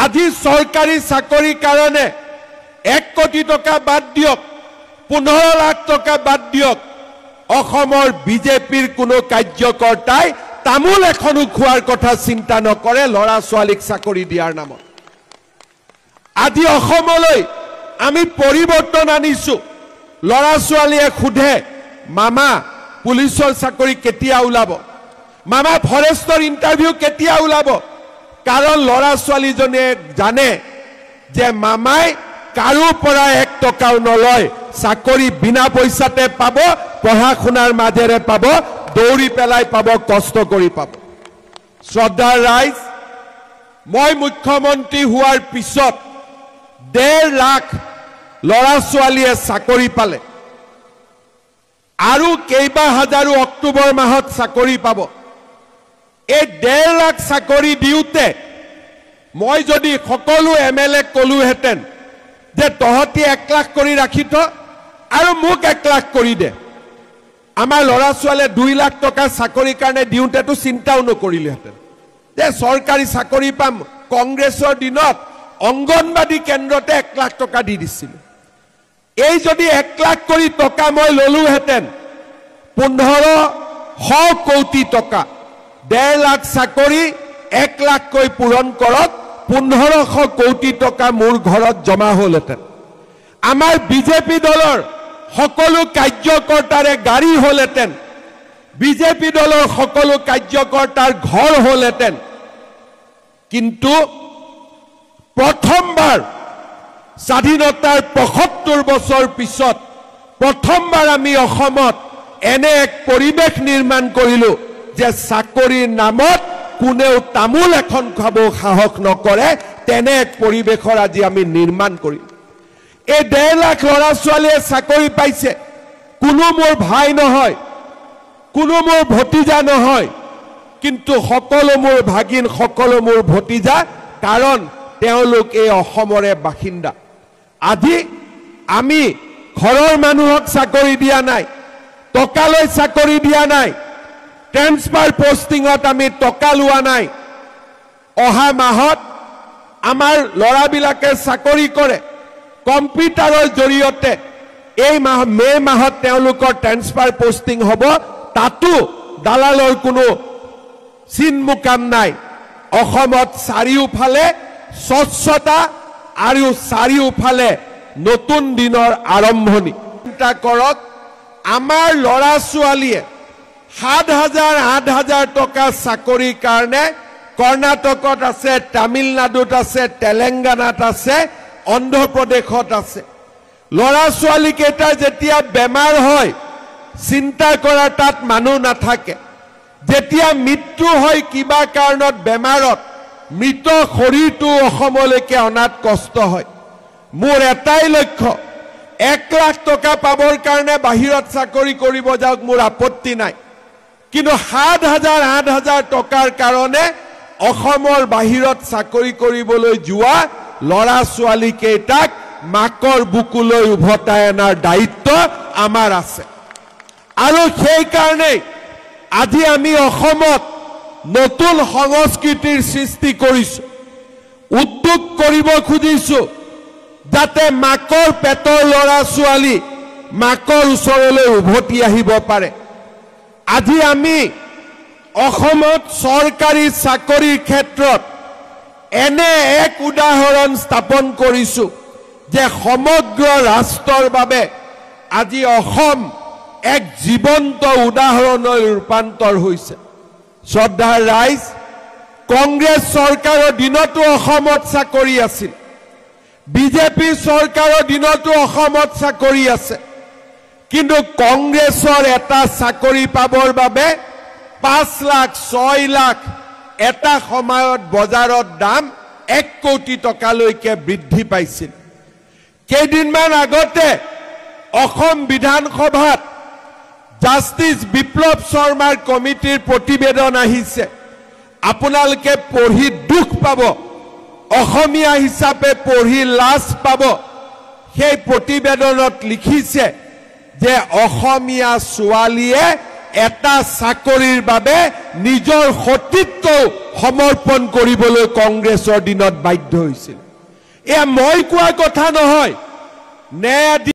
আজি চৰকাৰী চাকৰিৰ কাৰণে 1 কোটি টকা বাদ দিয়ক 15 লাখ টকা বাদ দিয়ক অসমৰ বিজেপিৰ কোনো কাৰ্যকৰ্তাই তামোল এখনো খোৱাৰ কথা চিন্তা নকৰে লৰা ছোৱালীক চাকৰি দিয়াৰ নামত আজি অসমলৈ আমি পৰিৱৰ্তন আনিছো লৰা ছোৱালীয়ে খুধে মামা পুলিচৰ চাকৰি কেতিয়া ওলাব মামা ফৰেষ্টৰ ইন্টাৰভিউ কেতিয়া ওলাব কাৰণ লৰা ছোৱালীজনে জানে যে মামাই কাৰো পৰা 1 টকাও নলয় চাকৰি বিনা পইচাতে পাব পঢ়া শুনাৰ মাজেৰে পাব দৌৰি পেলাই পাব কষ্ট কৰি পাব শ্ৰদ্ধাৰ ৰাইজ মই মুখ্যমন্ত্ৰী হোৱাৰ পিছত 1.5 লাখ লৰা ছোৱালীয়ে চাকৰি পালে আৰু কেইবা হাজাৰো অক্টোবৰ মাহত চাকৰি পাব এই 1.5 লাখ চাকৰি দিওতে মই যদি সকলো এমএলএ কলোহেতেন যে তহতি 1 লাখ কৰি ৰাখি থ আৰু মোক 1 লাখ কৰি দে আমাৰ লৰা ছোৱালীয়ে 2 লাখ টকা চাকৰিৰ কাৰণে দিওতেতো চিন্তাও নকৰিলেহেতেন যে চৰকাৰী চাকৰি পাম কংগ্ৰেছৰ দিনত অংগনবাদী কেন্দ্ৰতে 1 লাখ টকা দি দিছিল এই যদি 1 লাখ কৰি টকা মই ললোহেতেন 1500 কোটি টকা 1.5 লাখ চাকৰি 1 লাখ কৈ পূৰণ কৰক 1500 কোটি টকা মোৰ ঘৰত জমা হলহেতেন আমাৰ বিজেপি দলৰ সকলো কাৰ্যকৰ্তাৰে গাড়ী হলহেতেন বিজেপি দলৰ সকলো কাৰ্যকৰ্তাৰ ঘৰ হলহেতেন কিন্তু প্ৰথমবাৰ স্বাধীনতাৰ 75 বছৰ পিছত প্ৰথমবাৰ আমি অসমত এনে এক পৰিবেশ নিৰ্মাণ কৰিলো যে চাকৰিৰ নামত কোনেও তামোল এখন খাব সাহস নকৰে তেনে এক পৰিবেশৰ আজি আমি নিৰ্মাণ কৰিম এই 1.5 লাখ লৰা ছোৱালীয়ে চাকৰি পাইছে কোনো মোৰ ভাই নহয় কোনো মোৰ ভতিজা নহয় কিন্তু সকলো মোৰ ভাগিন সকলো মোৰ ভতিজা কাৰণ তেওঁলোক এই অসমৰে বাসিন্দা আজি আমি ঘৰৰ মানুহক চাকৰি দিয়া নাই টকালৈ চাকৰি দিয়া নাই ট্ৰান্সফাৰ পোষ্টিংত আমি টকা লোৱা নাই অহা মাহত আমাৰ লৰাবিলাকে চাকৰি কৰে কম্পিউটাৰৰ জৰিয়তে এই মাহ মে মাহত তেওঁলোকৰ ট্ৰান্সফাৰ পোষ্টিং হ'ব তাতো দালালৰ কোনো চিন মুকাম নাই অসমত চাৰিওফালে স্বচ্ছতা আৰু চাৰিওফালে নতুন দিনৰ আৰম্ভণি চিন্তা কৰক আমাৰ লৰা ছোৱালীয়ে 7,000 8,000 টকা চাকৰিৰ কাৰণে কৰ্ণাটকত আছে তামিলনাডুত আছে তেলেংগানাত আছে অন্ধ্ৰপ্ৰদেশত আছে লৰা ছোৱালী কেইটা যেতিয়া বেমাৰ হয় চিন্তা কৰা তাত মানুহ নাথাকে যেতিয়া মৃত্যু হয় কিবা কাৰণত বেমাৰত মৃত শৰীৰটো অসমলৈকে অনাত কষ্ট হয় মোৰ এটাই লক্ষ্য 1 লাখ টকা পাবৰ কাৰণে বাহিৰত চাকৰি কৰিব যাওক মোৰ আপত্তি নাই কিন্তু 7,000 8,000 টকাৰ কাৰণে অসমৰ বাহিৰত চাকৰি কৰিবলৈ যোৱা লৰা ছোৱালী কেইটাক মাকৰ বুকুলৈ উভতাই অনাৰ দায়িত্ব আমাৰ আছে আৰু সেই কাৰণে আজি আমি অসমত নতুন সংস্কৃতিৰ সৃষ্টি কৰিছো উদ্যোগ কৰিব খুজিছো যাতে মাকৰ পেটৰ লৰা ছোৱালী মাকৰ ওচৰলৈ উভতি আহিব পাৰে আজি আমি অসমত চৰকাৰী চাকৰিৰ ক্ষেত্ৰত এনে এক উদাহৰণ স্থাপন কৰিছো যে সমগ্ৰ ৰাষ্ট্ৰৰ বাবে আজি অসম এক জীৱন্ত উদাহৰণলৈ ৰূপান্তৰ হৈছে শ্ৰদ্ধাৰ ৰাইজ কংগ্ৰেছ চৰকাৰৰ দিনতো অসমত চাকৰি আছিল বিজেপি চৰকাৰৰ দিনতো অসমত চাকৰি আছে কিন্তু কংগ্ৰেছৰ এটা চাকৰি পাবৰ বাবে 5 লাখ 6 লাখ এটা সময়ত বজাৰত দাম 1 কোটি টকালৈকে বৃদ্ধি পাইছিল কেইদিনমান আগতে অসম বিধানসভাত জাষ্টিস বিপ্লৱ শৰ্মাৰ কমিটিৰ প্ৰতিবেদন আহিছে আপোনালোকে পঢ়ি দুখ পাব অসমীয়া হিচাপে পঢ়ি লাজ পাব সেই প্ৰতিবেদনত লিখিছে যে অসমীয়া ছোৱালীয়ে এটা চাকৰিৰ বাবে নিজৰ সতীত্ব সমৰ্পণ কৰিবলৈ কংগ্ৰেছৰ দিনত বাধ্য হৈছিল। এয়া মই কোৱা কথা নহয়। ন্যায়াধীশ